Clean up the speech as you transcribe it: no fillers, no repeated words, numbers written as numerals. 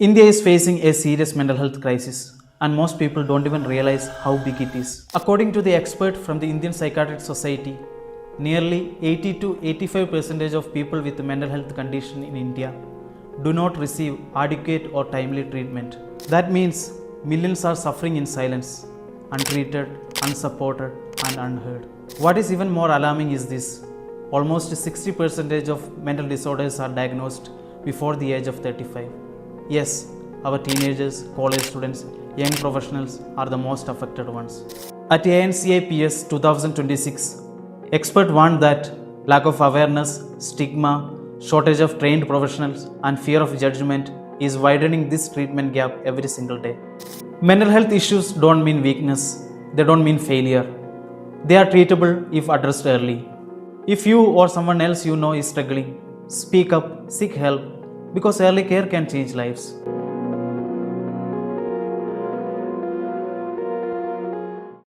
India is facing a serious mental health crisis, and most people don't even realize how big it is. According to the expert from the Indian Psychiatric Society, nearly 80 to 85% of people with mental health condition in India do not receive adequate or timely treatment. That means millions are suffering in silence, untreated, unsupported, and unheard. What is even more alarming is this: almost 60% of mental disorders are diagnosed before the age of 35. Yes, our teenagers, college students, young professionals are the most affected ones. At ANCAPS 2026, experts warned that lack of awareness, stigma, shortage of trained professionals, and fear of judgment is widening this treatment gap every single day. Mental health issues don't mean weakness, they don't mean failure. They are treatable if addressed early. If you or someone else you know is struggling, speak up, seek help, because early care can change lives.